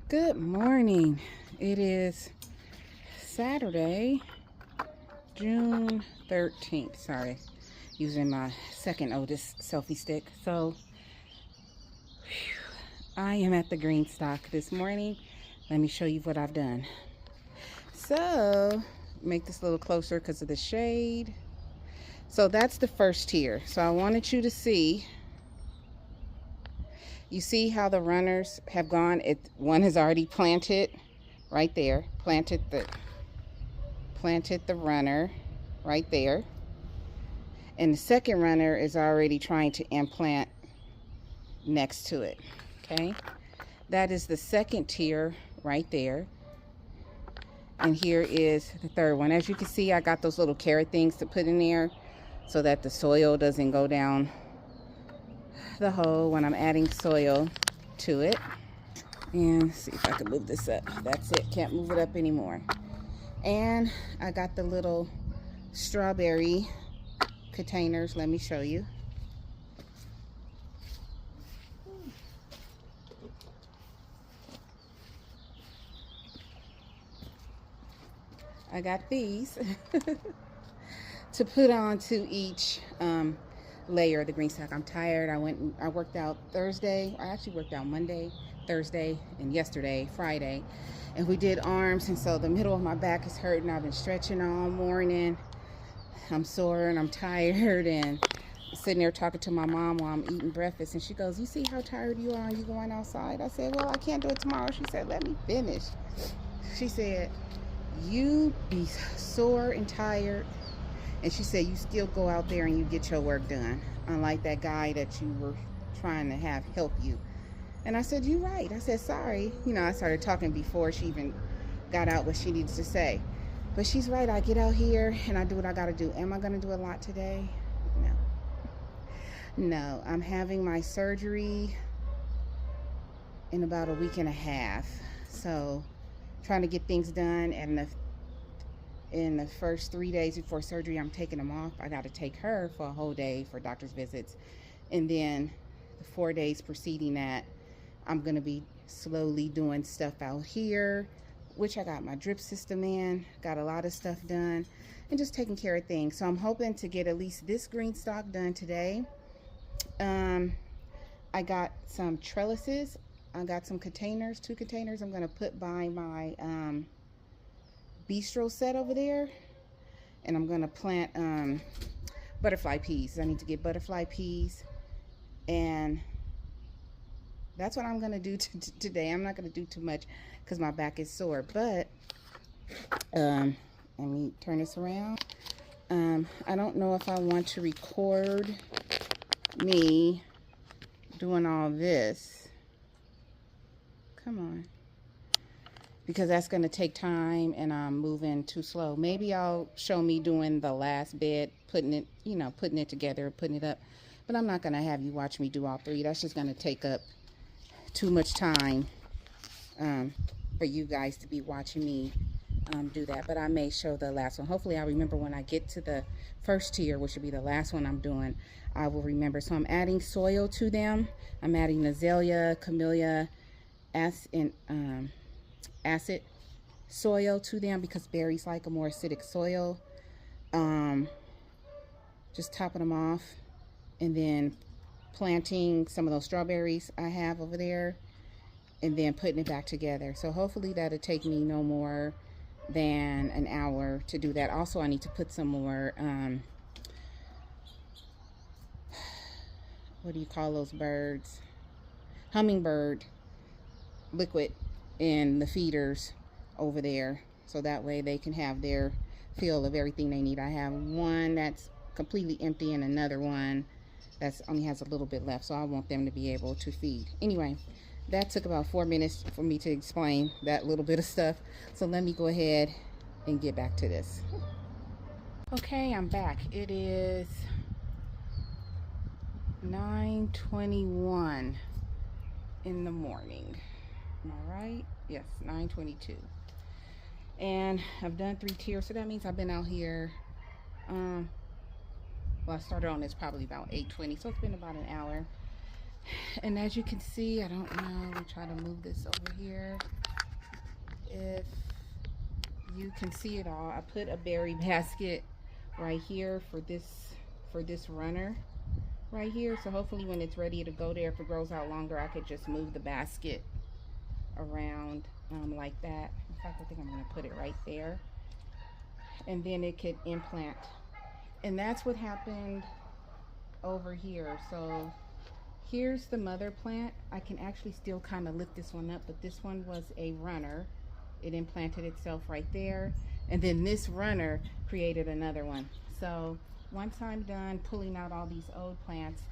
Good morning. It is Saturday, June 13th. Sorry, using my second oldest selfie stick. So, I am at the Greenstalk this morning. Let me show you what I've done. So, make this a little closer because of the shade. So, that's the first tier. So, I wanted you to see. You see how the runners have gone? One has already planted right there. Planted the runner right there. And the second runner is already trying to implant next to it. Okay? That is the second tier right there. And here is the third one. As you can see, I got those little carrot things to put in there so that the soil doesn't go down the hole when I'm adding soil to it. And see if I can move this up. That's it. Can't move it up anymore. And I got the little strawberry containers. Let me show you. I got these to put onto each layer of the Greenstalk. I'm tired. I worked out Thursday. I actually worked out Monday, Thursday, and yesterday, Friday. And we did arms, and so the middle of my back is hurting. I've been stretching all morning. I'm sore and I'm tired, and sitting there talking to my mom while I'm eating breakfast, and she goes, "You see how tired you are? You going outside?" I said, "Well, I can't do it tomorrow." She said, "Let me finish." She said, "You be sore and tired," and she said, "You still go out there and you get your work done, unlike that guy that you were trying to have help you." And I said, "You're right." I said, "Sorry." I started talking before she even got out what she needs to say. But she's right. I get out here and I do what I got to do. Am I going to do a lot today? No. No. I'm having my surgery in about a week and a half. So, trying to get things done. And in the first 3 days before surgery, I'm taking them off. I got to take her for a whole day for doctor's visits. And then the 4 days preceding that, I'm going to be slowly doing stuff out here, which I got my drip system in, got a lot of stuff done, and just taking care of things. So I'm hoping to get at least this Greenstalk done today. I got some trellises. I got some containers, 2 containers I'm going to put by my bistro set over there. And I'm going to plant butterfly peas. I need to get butterfly peas. And that's what I'm going to do today. I'm not going to do too much because my back is sore. But let me turn this around. I don't know if I want to record me doing all this. Come on. Because that's going to take time and I'm moving too slow. Maybe I'll show me doing the last bit, putting it together, putting it up. But I'm not going to have you watch me do all 3. That's just going to take up too much time for you guys to be watching me do that. But I may show the last one. Hopefully I'll remember when I get to the first tier, which will be the last one I'm doing. I will remember. So I'm adding soil to them. I'm adding azalea, camellia, acid soil to them because berries like a more acidic soil. Just topping them off and then planting some of those strawberries I have over there and then putting it back together. So hopefully that'll take me no more than an hour to do that. Also, I need to put some more what do you call those birds? Hummingbird liquid in the feeders over there, so that way they can have their fill of everything they need. I have one that's completely empty and another one that's only has a little bit left, so I want them to be able to feed. Anyway, that took about 4 minutes for me to explain that little bit of stuff. So let me go ahead and get back to this. Okay, I'm back. It is 9:21 in the morning. Am I right? Yes, 9:22. And I've done 3 tiers, so that means I've been out here well, I started on this probably about 8:20, so it's been about an hour. And as you can see, I don't know, let me try to move this over here. If you can see it all, I put a berry basket right here for this runner right here. So hopefully when it's ready to go there, if it grows out longer, I could just move the basket around like that. In fact, I think I'm going to put it right there. And then it could implant. And that's what happened over here. So here's the mother plant. I can actually still kind of lift this one up, but this one was a runner. It implanted itself right there. And then this runner created another one. So once I'm done pulling out all these old plants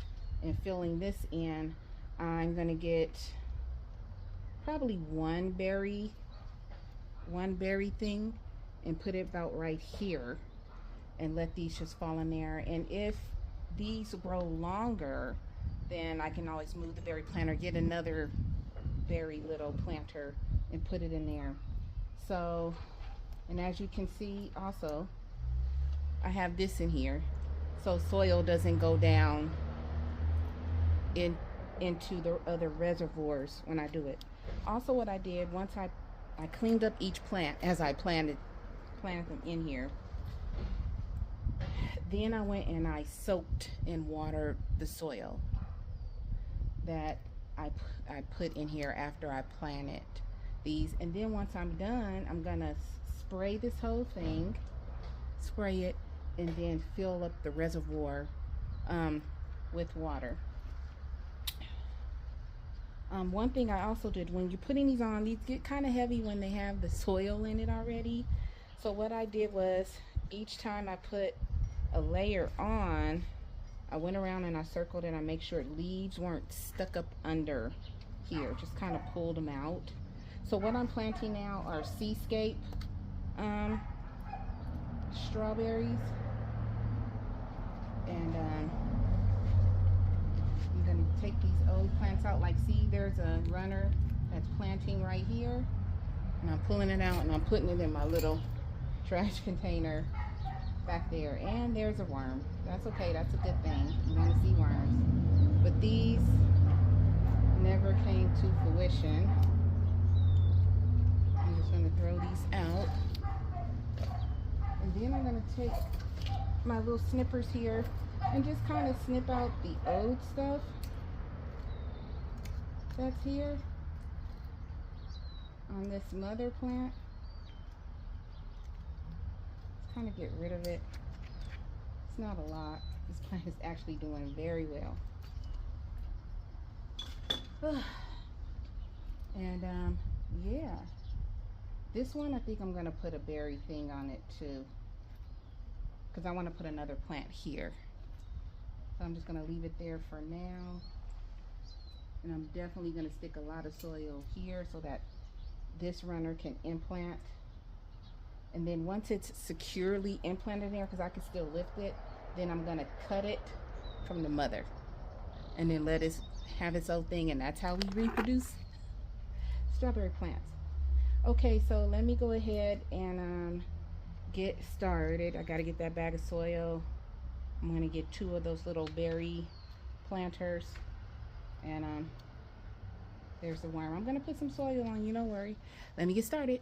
and filling this in, I'm going to get probably one berry thing and put it about right here and let these just fall in there. And if these grow longer, then I can always move the berry planter, get another very little planter and put it in there. So, and as you can see also, I have this in here so soil doesn't go down into the other reservoirs when I do it. Also what I did, once I cleaned up each plant as I planted them in here, then I went and I soaked and watered the soil that I put in here after I planted these. And then once I'm done, I'm gonna spray this whole thing, spray it, and then fill up the reservoir with water. One thing I also did, when you're putting these on, these get kind of heavy when they have the soil in it already. So what I did was, each time I put a layer on, I went around and I circled it. I make sure leaves weren't stuck up under here, just kind of pulled them out. So what I'm planting now are seascape strawberries, and I'm going to take these old plants out. Like, see, there's a runner that's planting right here, and I'm pulling it out and I'm putting it in my little trash container back there. And there's a worm. That's okay, that's a good thing. You want to see worms. But these never came to fruition. I'm just going to throw these out. And then I'm going to take my little snippers here and just kind of snip out the old stuff that's here on this mother plant. Just kind of get rid of it. It's not a lot. This plant is actually doing very well. And yeah, this one I think I'm gonna put a berry thing on it too, because I want to put another plant here. So I'm just gonna leave it there for now, and I'm definitely gonna stick a lot of soil here so that this runner can implant. And then once it's securely implanted there, because I can still lift it, then I'm gonna cut it from the mother and then let it have its own thing, and that's how we reproduce strawberry plants. Okay, so let me go ahead and get started. I got to get that bag of soil. I'm going to get 2 of those little berry planters, and there's the worm. I'm going to put some soil on, you don't worry. Let me get started.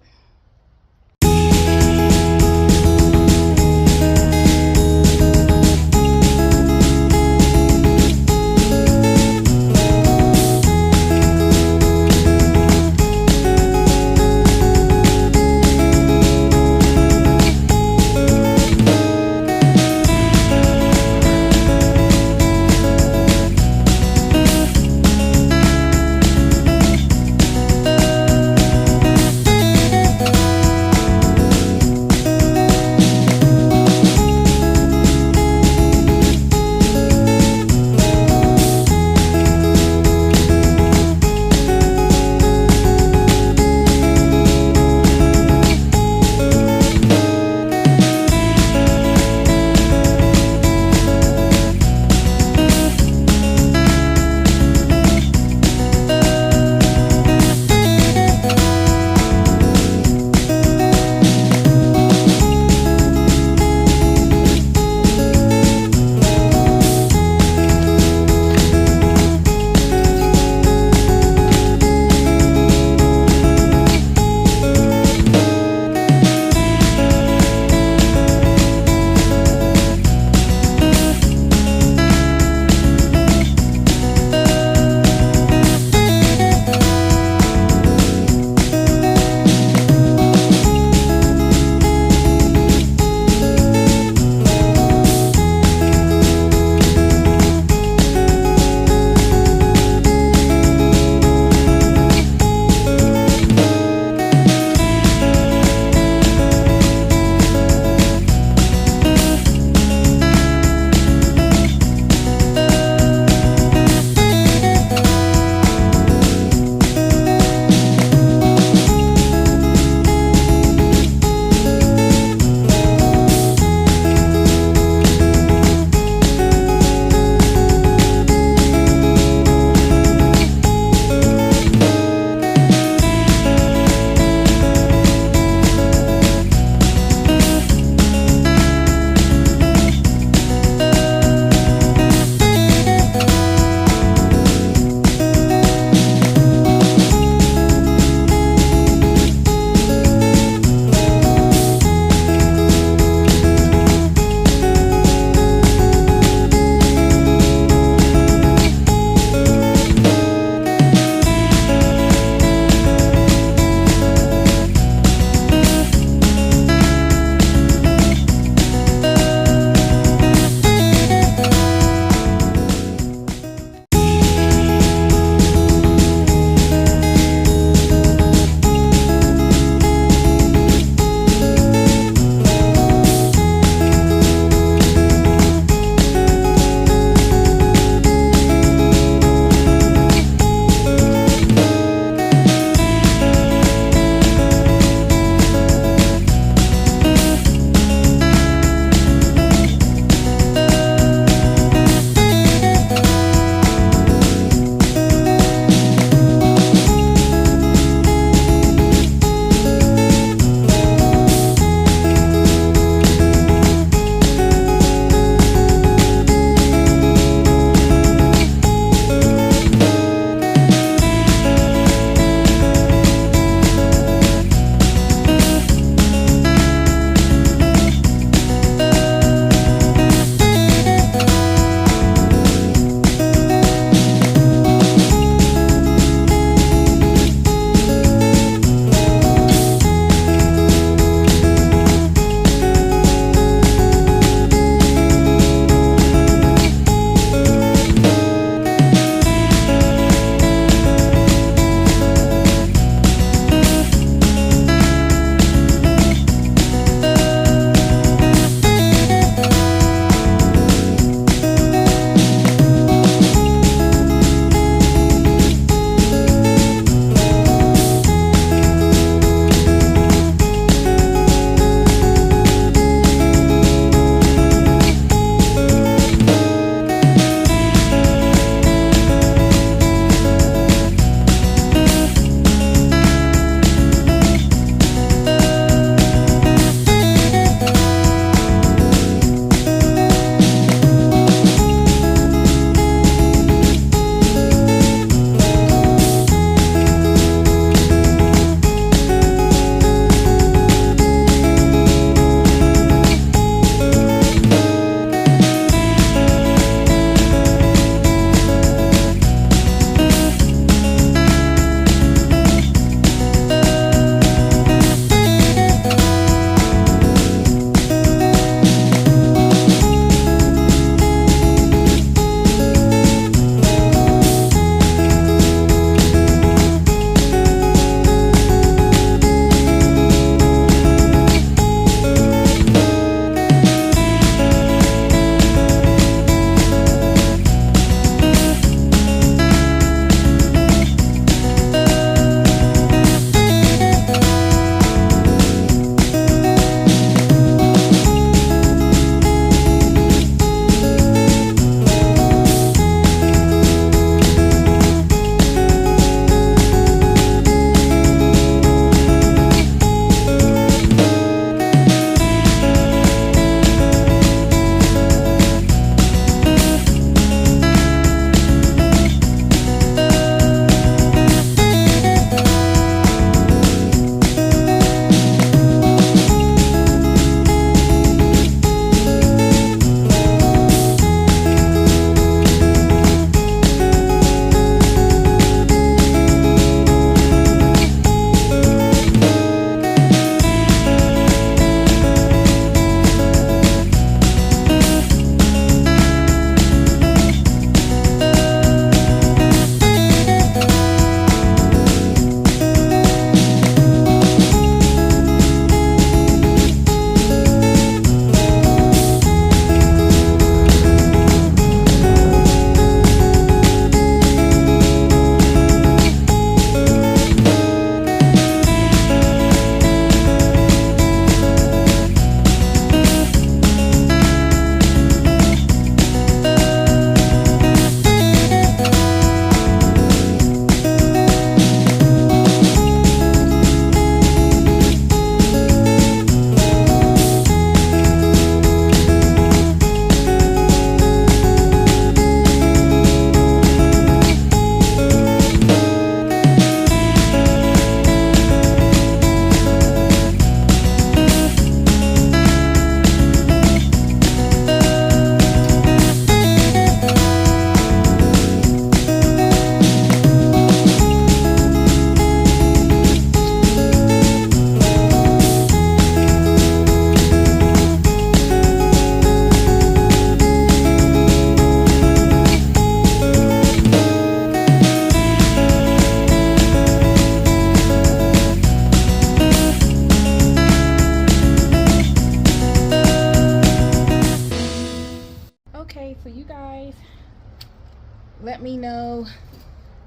let me know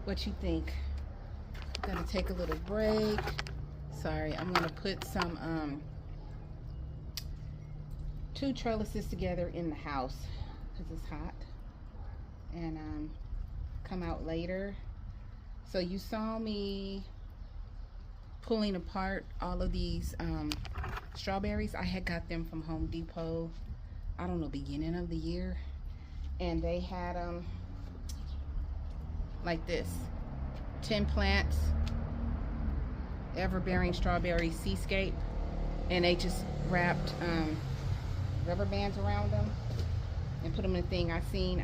what you think. I'm gonna take a little break. Sorry, I'm gonna put some 2 trellises together in the house because it's hot, and come out later. So you saw me pulling apart all of these strawberries. I had got them from Home Depot, I don't know, beginning of the year, and they had them like this, 10 plants, ever-bearing strawberry seascape, and they just wrapped rubber bands around them and put them in a thing. I seen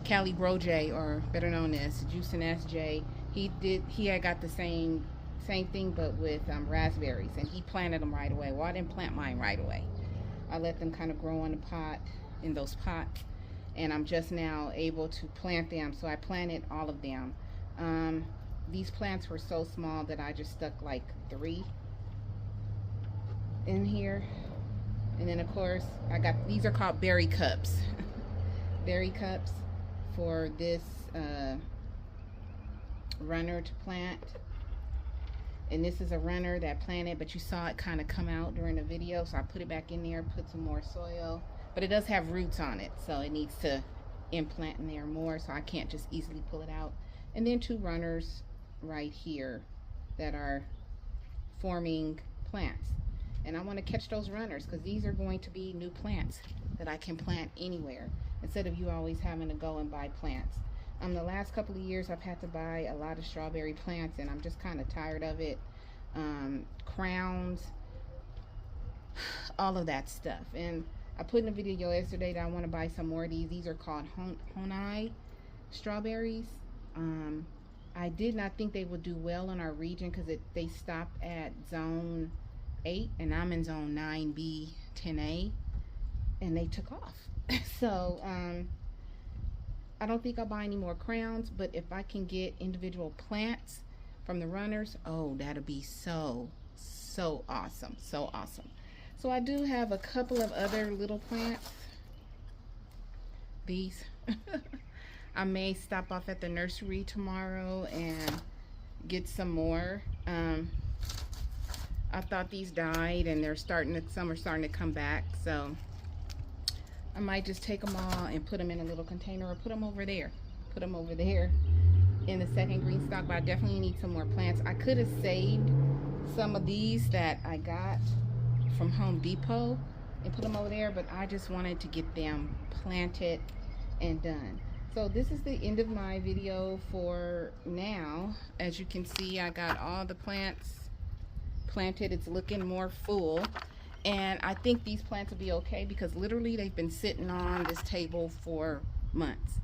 Cali Grosje, or better known as Juicin' SJ, he had got the same thing, but with raspberries, and he planted them right away. Well, I didn't plant mine right away. I let them kind of grow in those pots, and I'm just now able to plant them. So I planted all of them. These plants were so small that I just stuck like 3 in here. And then of course I got, these are called berry cups. Berry cups for this runner to plant. And this is a runner that planted, but you saw it kind of come out during the video, so I put it back in there, put some more soil, but it does have roots on it, so it needs to implant in there more, so I can't just easily pull it out. And then 2 runners right here that are forming plants, and I want to catch those runners because these are going to be new plants that I can plant anywhere instead of you always having to go and buy plants. The last couple of years I've had to buy a lot of strawberry plants, and I'm just kind of tired of it. Crowns, all of that stuff. And I put in a video yesterday that I want to buy some more of these. These are called Honai strawberries. I did not think they would do well in our region because they stopped at zone 8, and I'm in zone 9B 10A, and they took off. So I don't think I'll buy any more crowns, but if I can get individual plants from the runners, oh, that'll be so awesome, so awesome. So I do have a couple of other little plants. These I may stop off at the nursery tomorrow and get some more. I thought these died, and some are starting to come back, so I might just take them all and put them in a little container, or put them over there. Put them over there in the second Greenstalk, but I definitely need some more plants. I could have saved some of these that I got from Home Depot and put them over there, but I just wanted to get them planted and done. So this is the end of my video for now. As you can see, I got all the plants planted. It's looking more full. And I think these plants will be okay because literally they've been sitting on this table for months,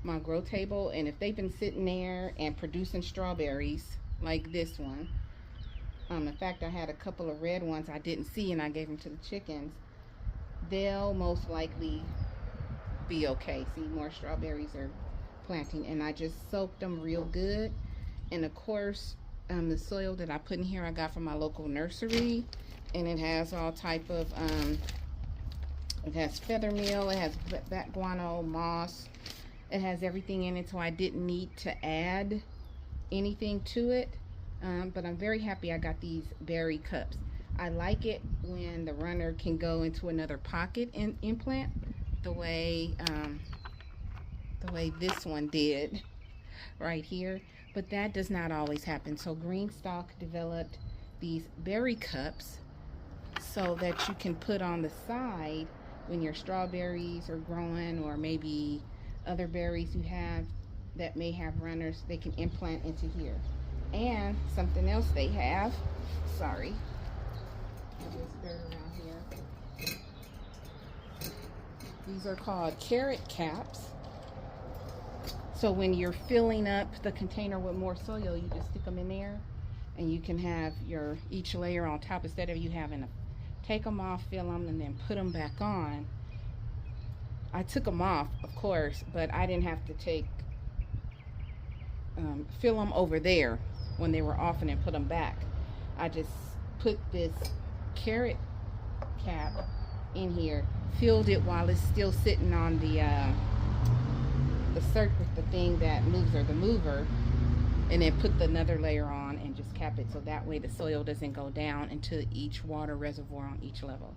my grow table. And if they've been sitting there and producing strawberries like this one, in fact, I had a couple of red ones I didn't see, and I gave them to the chickens, they'll most likely be okay. See, more strawberries are planting, and I just soaked them real good. And of course, the soil that I put in here I got from my local nursery. And it has all type of, it has feather meal, it has bat guano, moss. It has everything in it, so I didn't need to add anything to it. But I'm very happy I got these berry cups. I like it when the runner can go into another pocket and implant the way this one did right here. But that does not always happen. So Greenstalk developed these berry cups so that you can put on the side when your strawberries are growing, or maybe other berries you have that may have runners, they can implant into here. And something else they have, sorry, there's dirt around here. These are called carrot caps. So when you're filling up the container with more soil, you just stick them in there, and you can have each layer on top instead of you having to take them off, fill them, and then put them back on. I took them off, of course, but I didn't have to fill them over there when they were off and then put them back. I just put this carrot cap in here, filled it while it's still sitting on the the circuit, the thing that moves, or the mover, and then put another layer on and just cap it, so that way the soil doesn't go down into each water reservoir on each level.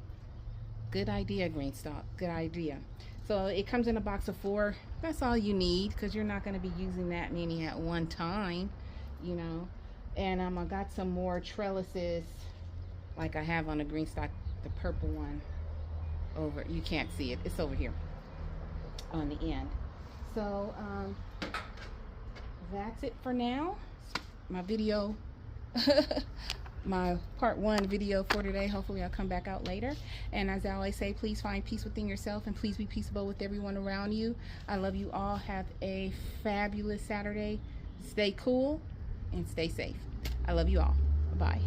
Good idea, Greenstalk. Good idea. So it comes in a box of 4. That's all you need, because you're not going to be using that many at one time, you know. And I got some more trellises, like I have on the Greenstalk, the purple one over. You can't see it. It's over here on the end. So that's it for now. My video. My part 1 video for today. Hopefully I'll come back out later. And as I always say, please find peace within yourself, and please be peaceable with everyone around you. I love you all. Have a fabulous Saturday. Stay cool and stay safe. I love you all. Bye.